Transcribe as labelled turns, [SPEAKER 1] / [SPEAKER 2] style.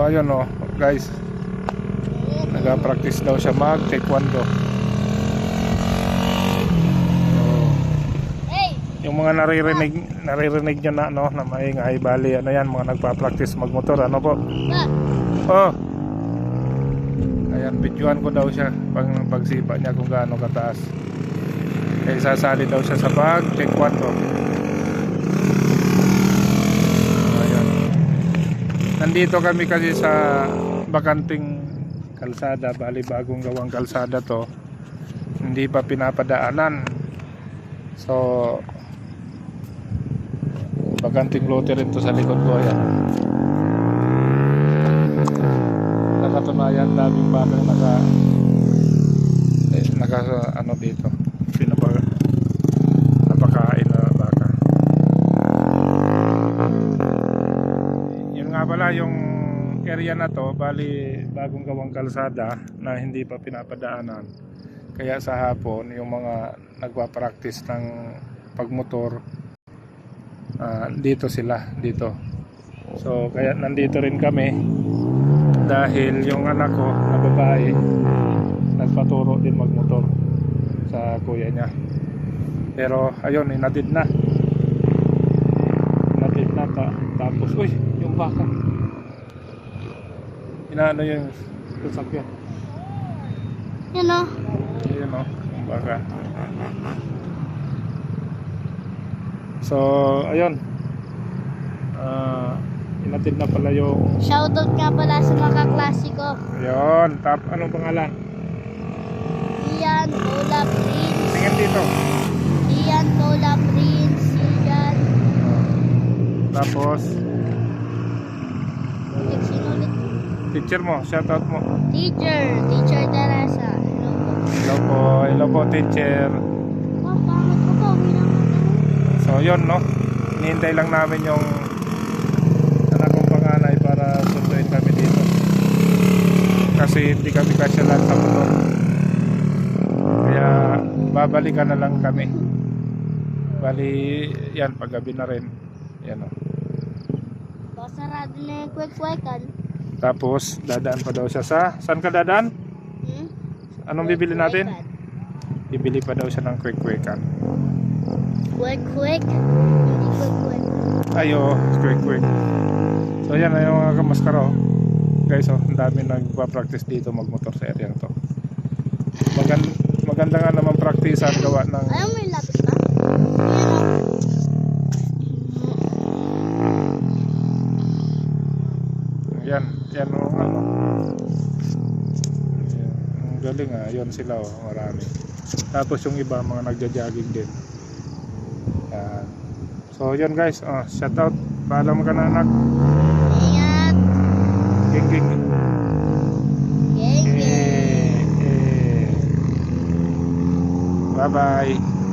[SPEAKER 1] ayun oh, guys. Nag-practice daw siya mag-taekwondo. Yung mga naririnig nyo na no, na maingay, bali ano yan, mga nagpa-practice magmotor, ano po? Oh. Ayan, videoan ko daw siya pagsipa niya kung gaano kataas. Kaya sasali daw siya sa taekwondo. Ayan. Nandito kami kasi sa bakanting kalsada, bali bagong gawang kalsada to. Hindi pa pinapadaanan. So baganting lote rin to sa likod ko. Ayan. Nakatunayan daming baka naka ano dito napakain na baka. Yun nga pala yung area na to, bali bagong gawang kalsada na hindi pa pinapadaanan. Kaya sa hapon yung mga nagpa-practice ng pagmotor, dito sila dito. So kaya nandito rin kami dahil yung anak ko na babae nagpaturo din magmotor sa kuya niya. Pero ayun, inatid na tapos uy, yung baka inaano yung sasakyan.
[SPEAKER 2] Yun o,
[SPEAKER 1] Yung baka. So ayun, inatid na pala yung
[SPEAKER 2] shoutout nga pala sa mga kaklase ko.
[SPEAKER 1] ayun, anong pangalan?
[SPEAKER 2] Ian, Paula, Prince.
[SPEAKER 1] Tingin dito.
[SPEAKER 2] Ian, Paula, Prince. Ian.
[SPEAKER 1] Tapos
[SPEAKER 2] Sinulit.
[SPEAKER 1] teacher mo, shoutout mo.
[SPEAKER 2] Teacher Teresa.
[SPEAKER 1] Hello po teacher.
[SPEAKER 2] Oh, pangit ko po.
[SPEAKER 1] So yun no, hinihintay lang namin yung anak kong panganay para sunduin kami dito kasi hindi kami kasyalan sa motor, kaya babalikan na lang kami. Bali yan, paggabi na rin yan o.
[SPEAKER 2] Sarado na yung kwek-kwekan.
[SPEAKER 1] Tapos dadaan pa daw siya sa, saan ka dadaan? Anong bibili natin? Bibili pa daw siya ng kwek-kwekan.
[SPEAKER 2] Kwek-kwek. Hindi kwek-kwek.
[SPEAKER 1] Ayo, kwek-kwek. So yan ay yung mga kamaskaro. Guys, oh, ang dami nagpa-practice dito magmotor sa area to. Maganda nga naman practice ang gawa ng...
[SPEAKER 2] Ayaw mo yung lapis ba?
[SPEAKER 1] Yan o, ano. Ang galing ah, yun sila oh, marami. Tapos yung iba mga nagja-jogging din. Yan. So yun guys, shout out. Paalam ka na anak.
[SPEAKER 2] Ingat.
[SPEAKER 1] Ging.
[SPEAKER 2] Geng.
[SPEAKER 1] Bye bye.